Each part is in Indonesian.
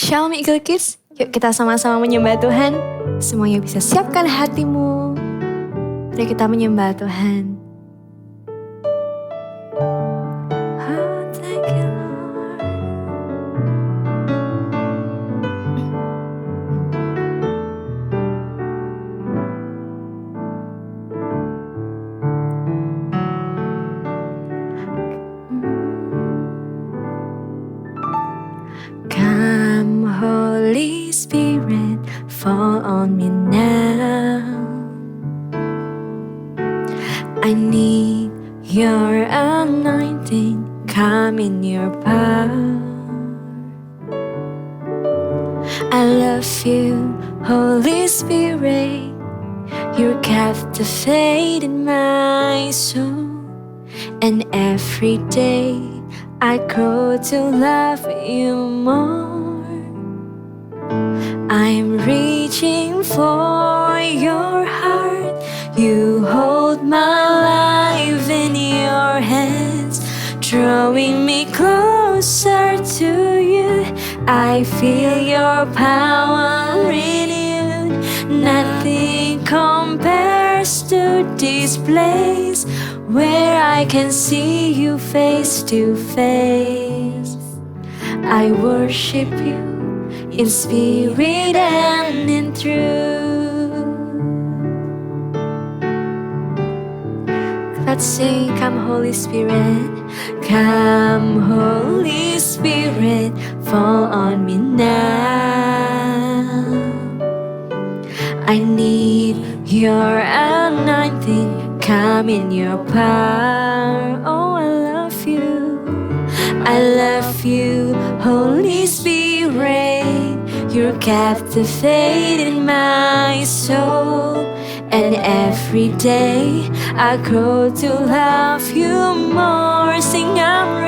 Shalom Eagle Kids, yuk kita sama-sama menyembah Tuhan. Semuanya bisa siapkan hatimu. Mari kita menyembah Tuhan. Oh, thank you, Lord. Come, Holy Spirit, fall on me now. I need your anointing, come in your power. I love you, Holy Spirit, you're captivating my soul. And every day I grow to love you more. I'm reaching for your heart. You hold my life in your hands, drawing me closer to you. I feel your power renewed. Nothing compares to this place where I can see you face to face. I worship you in spirit and in truth. Let's sing, come Holy Spirit. Come Holy Spirit, fall on me now. I need your anointing, come in your power. Oh, I love you. I love you, Holy Spirit. You're captivating my soul. And every day I grow to love you more. Sing, I'm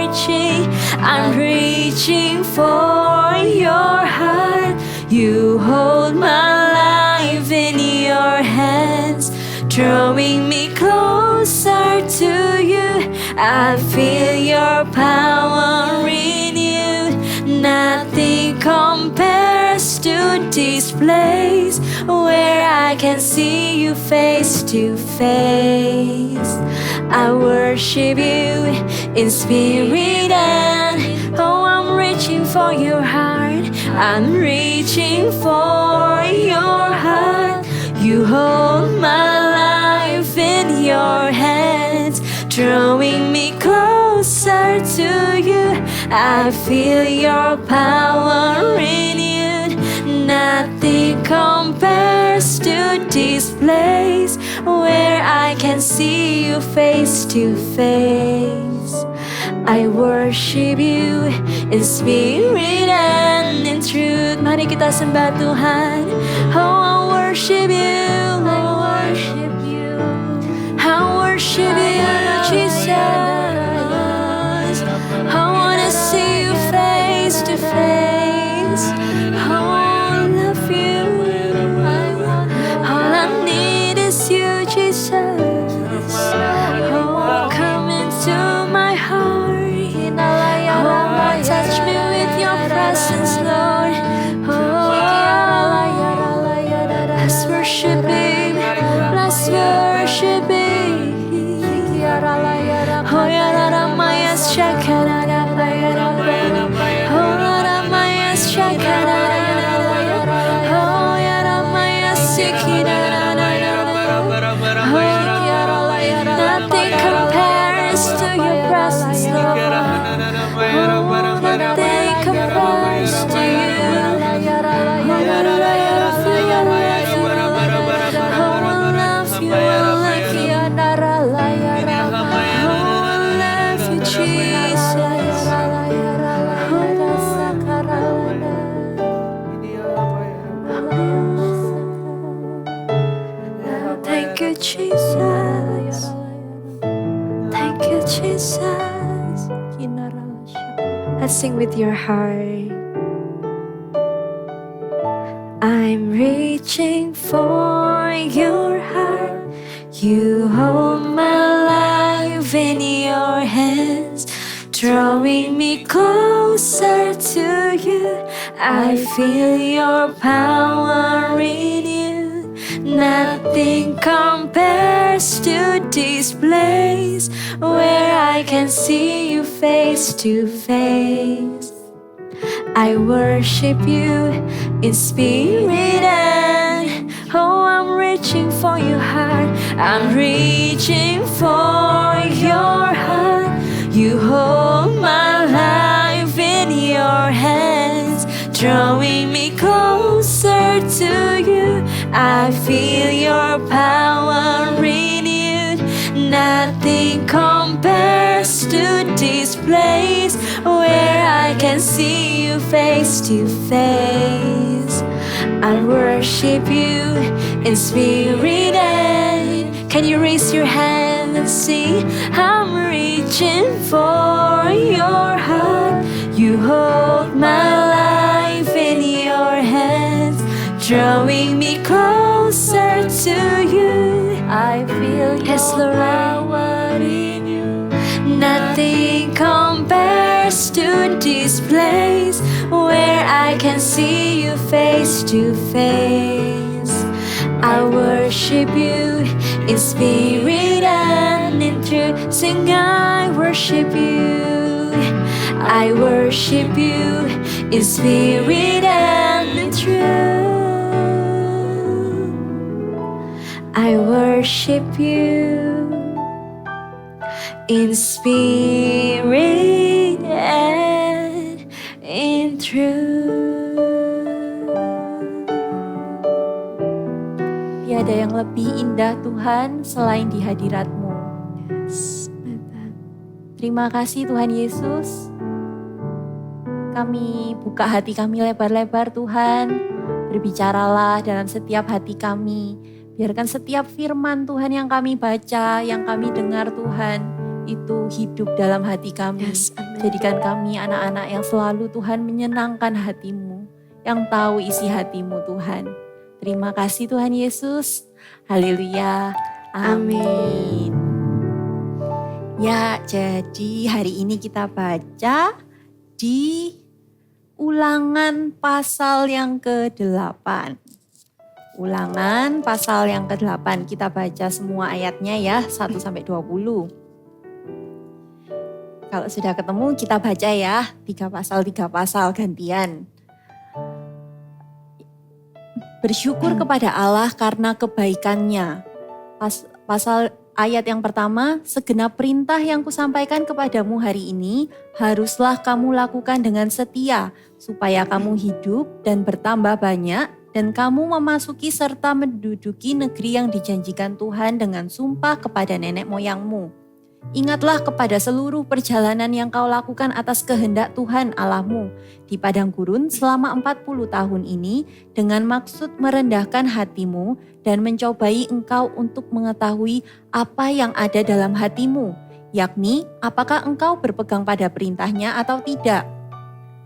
reaching for your heart. You hold my life in your hands, drawing me closer to you. I feel your power renewed. Nothing compares to this place where I can see you face to face. I worship you in spirit and oh, I'm reaching for your heart. I'm reaching for your heart. You hold my life in your hands, drawing me closer to you. I feel your power renewed. Nothing compares to this place where I can see you face to face. I worship you in spirit and in truth. Mari kita sembah Tuhan. Oh, I worship you, I worship you, I worship you, Jesus. I wanna see you face to face. Oh, I love you. All I need is you, Jesus. Oh, come into my heart. Oh, touch me with your presence, Lord. Oh, let's worship Him. Let's worship Him. Oh, Yaramayas Shakara. Oh, Yaramayas Shakara. Oh, Yaramayas Sikira. Nothing compares to your presence, Lord. Oh, nothing compares to you. Thank you, Jesus. Thank you, Jesus. Let's sing with your heart. I'm reaching for your heart. You hold my life in your hands, drawing me closer to you. I feel your power in you. Nothing compares to this place where I can see you face to face. I worship you in spirit and I'm reaching for your heart. I'm reaching for your heart. You hold my life in your hands, drawing me closer to you. I feel your power renewed. Nothing compares to this place where I can see you face to face. I worship you in spirit and can you raise your hand and sing? I'm reaching for your heart. You hold my life in your hands, drawing me closer to you. I feel your power in you. Nothing compares to this place where I can see you face to face. I worship you in spirit and in truth. Sing, I worship you. I worship you in spirit and in truth. I worship you in spirit and in truth. Tiada yang lebih indah Tuhan selain di hadirat-Mu. Terima kasih Tuhan Yesus. Kami buka hati kami lebar-lebar Tuhan. Berbicaralah dalam setiap hati kami. Biarkan setiap firman Tuhan yang kami baca, yang kami dengar Tuhan, itu hidup dalam hati kami. Jadikan kami anak-anak yang selalu Tuhan menyenangkan hati-Mu, yang tahu isi hati-Mu Tuhan. Terima kasih Tuhan Yesus. Haleluya. Amin. Ya, jadi hari ini kita baca di Ulangan pasal yang ke-8. Ulangan pasal yang ke-8. Kita baca semua ayatnya ya, 1-20. Kalau sudah ketemu kita baca ya, 3 pasal gantian. Bersyukur kepada Allah karena kebaikan-Nya. Pasal ayat yang pertama, segenap perintah yang kusampaikan kepadamu hari ini haruslah kamu lakukan dengan setia, supaya kamu hidup dan bertambah banyak, dan kamu memasuki serta menduduki negeri yang dijanjikan Tuhan dengan sumpah kepada nenek moyangmu. Ingatlah kepada seluruh perjalanan yang kau lakukan atas kehendak Tuhan Allahmu di padang gurun selama 40 tahun ini dengan maksud merendahkan hatimu dan mencobai engkau untuk mengetahui apa yang ada dalam hatimu, yakni apakah engkau berpegang pada perintahnya atau tidak.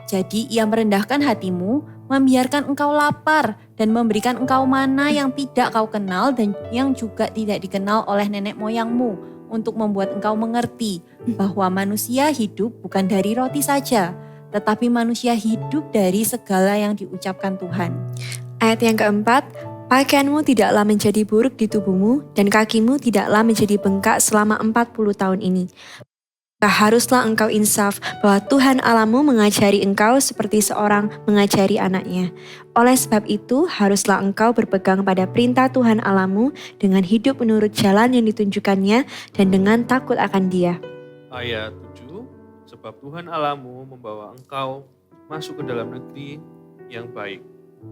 Jadi ia merendahkan hatimu, membiarkan engkau lapar dan memberikan engkau mana yang tidak kau kenal dan yang juga tidak dikenal oleh nenek moyangmu, untuk membuat engkau mengerti bahwa manusia hidup bukan dari roti saja, tetapi manusia hidup dari segala yang diucapkan Tuhan. Ayat yang keempat, pakaianmu tidaklah menjadi buruk di tubuhmu dan kakimu tidaklah menjadi bengkak selama 40 tahun ini. Haruslah engkau insaf bahwa Tuhan Allahmu mengajari engkau seperti seorang mengajari anaknya. Oleh sebab itu, haruslah engkau berpegang pada perintah Tuhan Allahmu dengan hidup menurut jalan yang ditunjukkannya dan dengan takut akan Dia. Ayat 7, sebab Tuhan Allahmu membawa engkau masuk ke dalam negeri yang baik,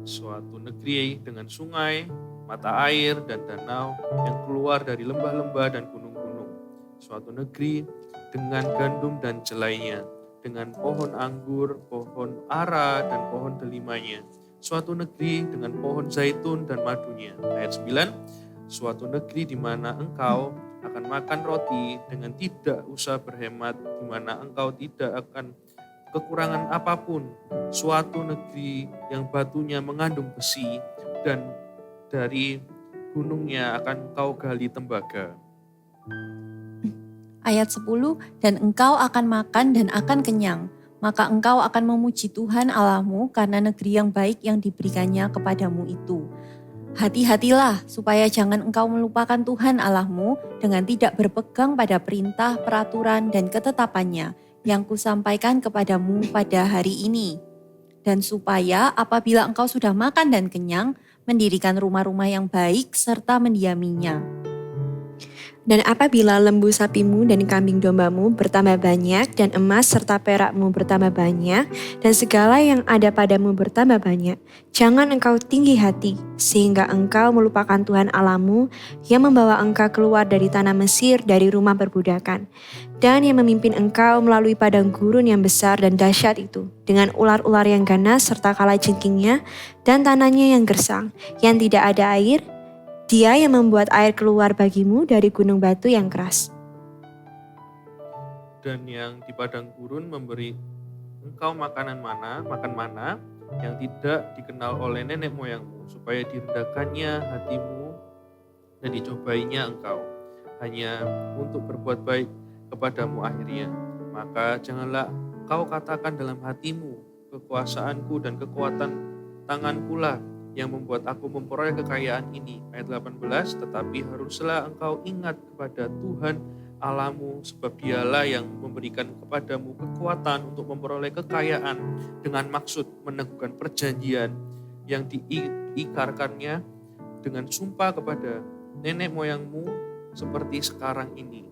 suatu negeri dengan sungai, mata air, dan danau yang keluar dari lembah-lembah dan gunung-gunung, suatu negeri dengan gandum dan jelainya, dengan pohon anggur, pohon ara, dan pohon delimanya. Suatu negeri dengan pohon zaitun dan madunya. Ayat 9, suatu negeri di mana engkau akan makan roti dengan tidak usah berhemat, di mana engkau tidak akan kekurangan apapun. Suatu negeri yang batunya mengandung besi, dan dari gunungnya akan engkau gali tembaga. Ayat 10, dan engkau akan makan dan akan kenyang, maka engkau akan memuji Tuhan Allahmu karena negeri yang baik yang diberikannya kepadamu itu. Hati-hatilah supaya jangan engkau melupakan Tuhan Allahmu dengan tidak berpegang pada perintah, peraturan, dan ketetapannya yang kusampaikan kepadamu pada hari ini. Dan supaya apabila engkau sudah makan dan kenyang, mendirikan rumah-rumah yang baik serta mendiaminya. Dan apabila lembu sapimu dan kambing dombamu bertambah banyak, dan emas serta perakmu bertambah banyak, dan segala yang ada padamu bertambah banyak, jangan engkau tinggi hati, sehingga engkau melupakan Tuhan Allahmu yang membawa engkau keluar dari tanah Mesir dari rumah perbudakan, dan yang memimpin engkau melalui padang gurun yang besar dan dahsyat itu, dengan ular-ular yang ganas serta kalajengkingnya, dan tanahnya yang gersang, yang tidak ada air. Dia yang membuat air keluar bagimu dari gunung batu yang keras. Dan yang di padang gurun memberi engkau makan mana yang tidak dikenal oleh nenek moyangmu, supaya direndahkannya hatimu dan dicobainya engkau, hanya untuk berbuat baik kepadamu akhirnya. Maka janganlah kau katakan dalam hatimu, kekuasaanku dan kekuatan tanganku lah yang membuat aku memperoleh kekayaan ini. Ayat 18, tetapi haruslah engkau ingat kepada Tuhan Allahmu, sebab dialah yang memberikan kepadamu kekuatan untuk memperoleh kekayaan dengan maksud meneguhkan perjanjian yang diikarkannya dengan sumpah kepada nenek moyangmu seperti sekarang ini.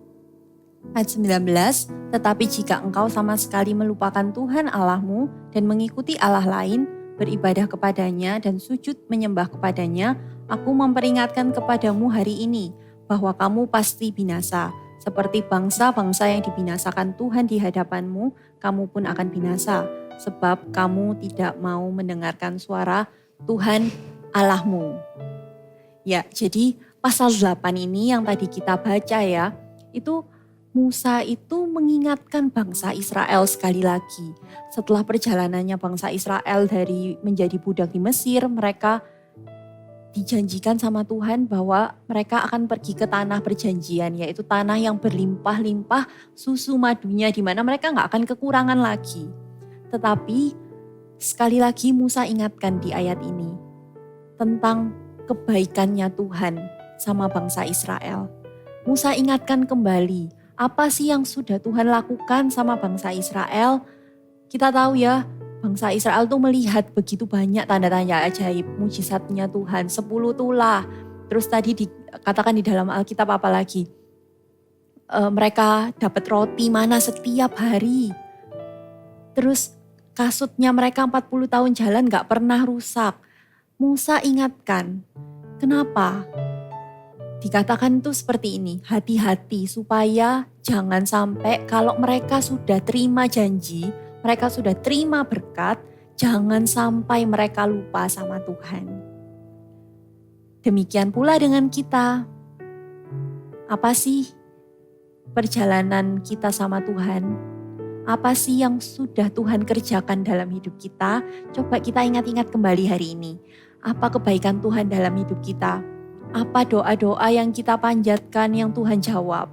Ayat 19, tetapi jika engkau sama sekali melupakan Tuhan Allahmu dan mengikuti Allah lain, beribadah kepadanya dan sujud menyembah kepadanya, aku memperingatkan kepadamu hari ini bahwa kamu pasti binasa. Seperti bangsa-bangsa yang dibinasakan Tuhan di hadapanmu, kamu pun akan binasa. Sebab kamu tidak mau mendengarkan suara Tuhan Allahmu. Ya, jadi pasal 8 ini yang tadi kita baca ya, itu Musa itu mengingatkan bangsa Israel sekali lagi. Setelah perjalanannya bangsa Israel dari menjadi budak di Mesir, mereka dijanjikan sama Tuhan bahwa mereka akan pergi ke tanah perjanjian, yaitu tanah yang berlimpah-limpah susu madunya, di mana mereka gak akan kekurangan lagi. Tetapi sekali lagi Musa ingatkan di ayat ini tentang kebaikannya Tuhan sama bangsa Israel. Musa ingatkan kembali, apa sih yang sudah Tuhan lakukan sama bangsa Israel? Kita tahu ya, bangsa Israel tuh melihat begitu banyak tanda-tanda ajaib, mujizatnya Tuhan, 10 tulah. Terus tadi dikatakan di dalam Alkitab apa lagi? Mereka dapat roti mana setiap hari. Terus kasutnya mereka 40 tahun jalan gak pernah rusak. Musa ingatkan, kenapa? Dikatakan itu seperti ini, hati-hati supaya jangan sampai kalau mereka sudah terima janji, mereka sudah terima berkat, jangan sampai mereka lupa sama Tuhan. Demikian pula dengan kita. Apa sih perjalanan kita sama Tuhan? Apa sih yang sudah Tuhan kerjakan dalam hidup kita? Coba kita ingat-ingat kembali hari ini. Apa kebaikan Tuhan dalam hidup kita? Apa doa-doa yang kita panjatkan yang Tuhan jawab?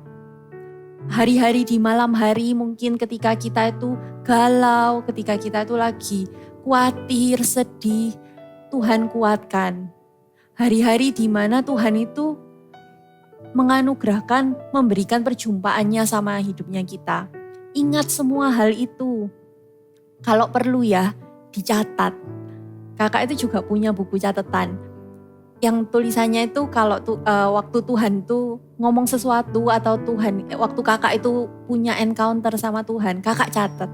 Hari-hari di malam hari mungkin ketika kita itu galau, ketika kita itu lagi khawatir, sedih, Tuhan kuatkan. Hari-hari di mana Tuhan itu menganugerahkan, memberikan perjumpaannya sama hidupnya kita. Ingat semua hal itu. Kalau perlu ya, dicatat. Kakak itu juga punya buku catatan. Yang tulisannya itu kalau waktu Tuhan tuh ngomong sesuatu atau waktu kakak itu punya encounter sama Tuhan, kakak catat.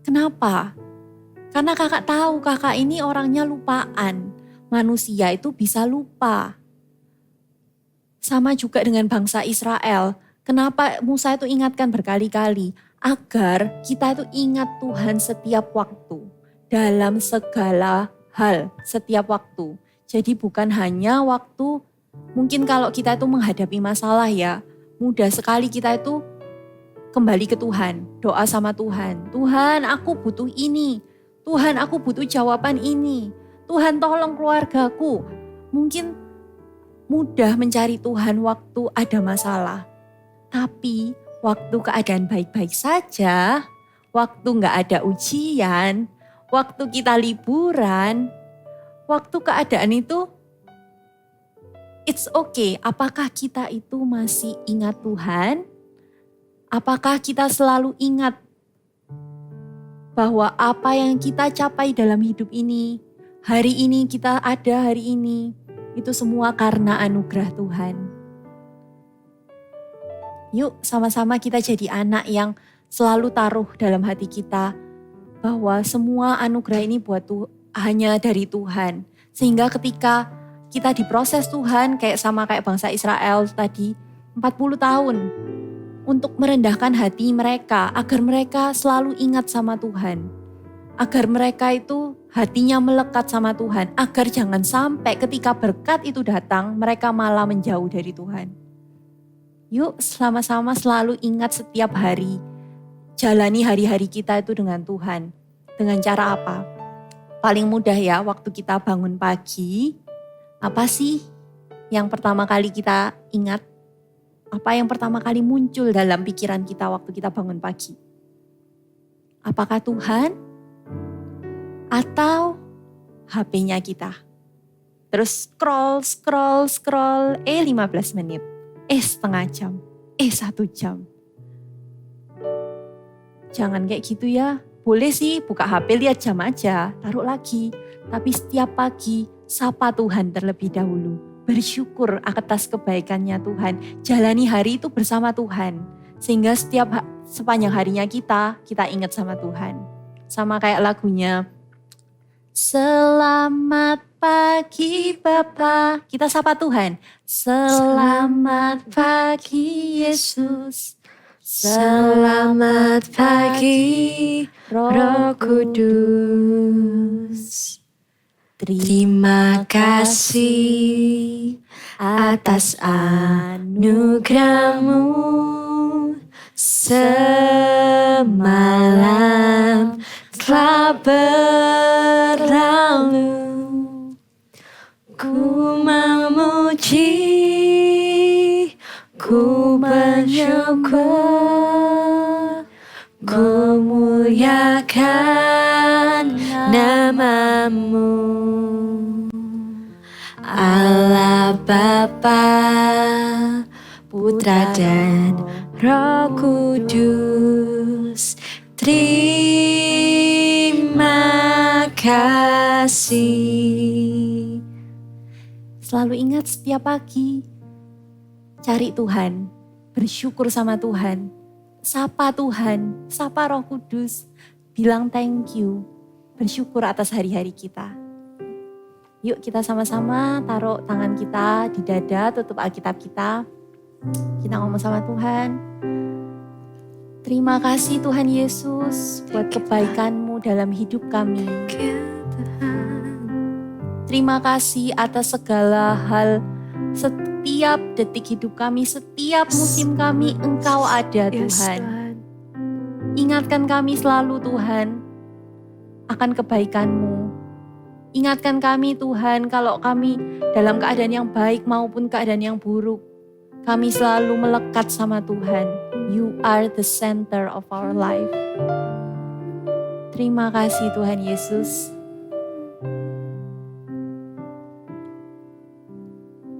Kenapa? Karena kakak tahu kakak ini orangnya lupaan. Manusia itu bisa lupa. Sama juga dengan bangsa Israel. Kenapa Musa itu ingatkan berkali-kali? Agar kita itu ingat Tuhan setiap waktu. Dalam segala hal, setiap waktu. Jadi bukan hanya waktu, mungkin kalau kita itu menghadapi masalah ya, mudah sekali kita itu kembali ke Tuhan, doa sama Tuhan. Tuhan, aku butuh ini. Tuhan, aku butuh jawaban ini. Tuhan, tolong keluargaku. Mungkin mudah mencari Tuhan waktu ada masalah. Tapi waktu keadaan baik-baik saja, waktu nggak ada ujian, waktu kita liburan, waktu keadaan itu it's okay. Apakah kita itu masih ingat Tuhan? Apakah kita selalu ingat bahwa apa yang kita capai dalam hidup ini, hari ini kita ada hari ini, itu semua karena anugerah Tuhan. Yuk sama-sama kita jadi anak yang selalu taruh dalam hati kita bahwa semua anugerah ini hanya dari Tuhan. Sehingga ketika kita diproses Tuhan kayak bangsa Israel tadi 40 tahun untuk merendahkan hati mereka agar mereka selalu ingat sama Tuhan. Agar mereka itu hatinya melekat sama Tuhan. Agar jangan sampai ketika berkat itu datang mereka malah menjauh dari Tuhan. Yuk sama-sama selalu ingat setiap hari. Jalani hari-hari kita itu dengan Tuhan. Dengan cara apa? Paling mudah ya waktu kita bangun pagi. Apa sih yang pertama kali kita ingat? Apa yang pertama kali muncul dalam pikiran kita waktu kita bangun pagi? Apakah Tuhan? Atau HP-nya kita? Terus scroll, 15 menit. Setengah jam, 1 jam. Jangan kayak gitu ya. Boleh sih buka HP lihat jam aja, taruh lagi. Tapi setiap pagi sapa Tuhan terlebih dahulu. Bersyukur atas kebaikannya Tuhan. Jalani hari itu bersama Tuhan. Sehingga sepanjang harinya kita ingat sama Tuhan. Sama kayak lagunya. Selamat pagi Bapa. Kita sapa Tuhan. Selamat pagi Yesus. Selamat pagi Roh Kudus. Terima kasih atas anugerah-Mu. Semalam telah berlalu, ku memuji, ku bersyukur, ku muliakan nama-Mu. Allah Bapa, Putra dan Roh Kudus, terima kasih. Selalu ingat setiap pagi, cari Tuhan, bersyukur sama Tuhan, sapa Tuhan, sapa Roh Kudus, bilang thank you, bersyukur atas hari-hari kita. Yuk kita sama-sama taruh tangan kita di dada, tutup Alkitab kita. Kita ngomong sama Tuhan. Terima kasih Tuhan Yesus buat kebaikan-Mu dalam hidup kami. Terima kasih atas segala hal, setiap detik hidup kami, setiap musim kami, Engkau ada Tuhan. Ingatkan kami selalu Tuhan akan kebaikan-Mu. Ingatkan kami Tuhan kalau kami dalam keadaan yang baik maupun keadaan yang buruk. Kami selalu melekat sama Tuhan. You are the center of our life. Terima kasih Tuhan Yesus.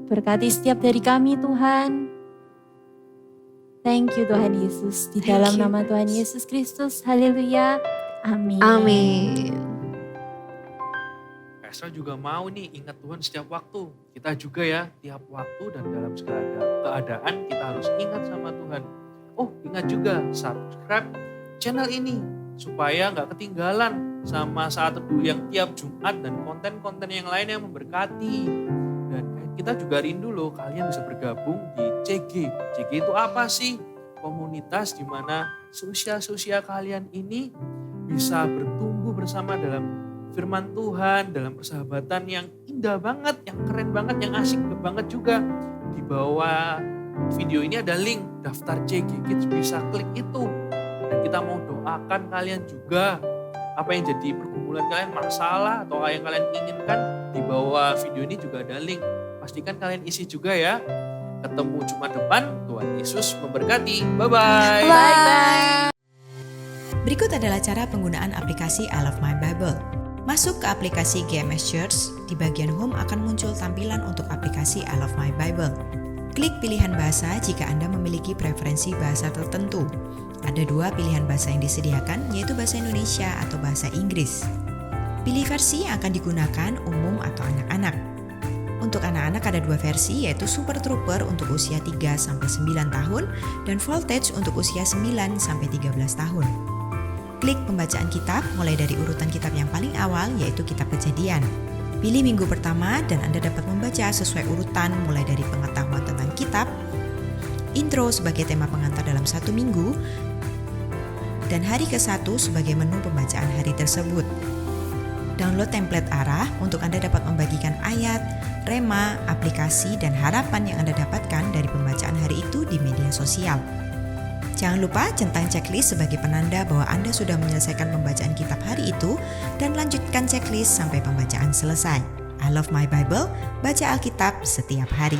Berkati setiap dari kami Tuhan. Thank you Tuhan Yesus. Di dalam nama Tuhan Yesus Kristus. Haleluya. Amin. Amin. Esra juga mau nih ingat Tuhan setiap waktu. Kita juga ya tiap waktu dan dalam segala keadaan kita harus ingat sama Tuhan. Oh ingat juga subscribe channel ini supaya gak ketinggalan sama saat teduh yang tiap Jumat dan konten-konten yang lain yang memberkati. Dan kita juga rindu loh kalian bisa bergabung di CG. CG itu apa sih? Komunitas di mana seusia-seusia kalian ini bisa bertumbuh bersama dalam firman Tuhan, dalam persahabatan yang indah banget, yang keren banget, yang asik banget juga. Di bawah video ini ada link daftar CG Kids, bisa klik itu. Dan kita mau doakan kalian juga. Apa yang jadi pergumulan kalian, masalah atau yang kalian inginkan, di bawah video ini juga ada link. Pastikan kalian isi juga ya. Ketemu Jumat depan, Tuhan Yesus memberkati. Bye-bye. Bye-bye. Berikut adalah cara penggunaan aplikasi I Love My Bible. Masuk ke aplikasi GMS Church, di bagian home akan muncul tampilan untuk aplikasi I Love My Bible. Klik pilihan bahasa jika Anda memiliki preferensi bahasa tertentu. Ada 2 pilihan bahasa yang disediakan, yaitu bahasa Indonesia atau bahasa Inggris. Pilih versi yang akan digunakan, umum atau anak-anak. Untuk anak-anak ada 2 versi, yaitu Super Trooper untuk usia 3-9 tahun dan Voltage untuk usia 9-13 tahun. Klik pembacaan kitab mulai dari urutan kitab yang paling awal, yaitu kitab Kejadian. Pilih minggu pertama dan Anda dapat membaca sesuai urutan mulai dari pengetahuan tentang kitab, intro sebagai tema pengantar dalam 1 minggu, dan hari ke-1 sebagai menu pembacaan hari tersebut. Download template arah untuk Anda dapat membagikan ayat, rema, aplikasi, dan harapan yang Anda dapatkan dari pembacaan hari itu di media sosial. Jangan lupa centang checklist sebagai penanda bahwa Anda sudah menyelesaikan pembacaan kitab hari itu dan lanjutkan checklist sampai pembacaan selesai. I Love My Bible, baca Alkitab setiap hari.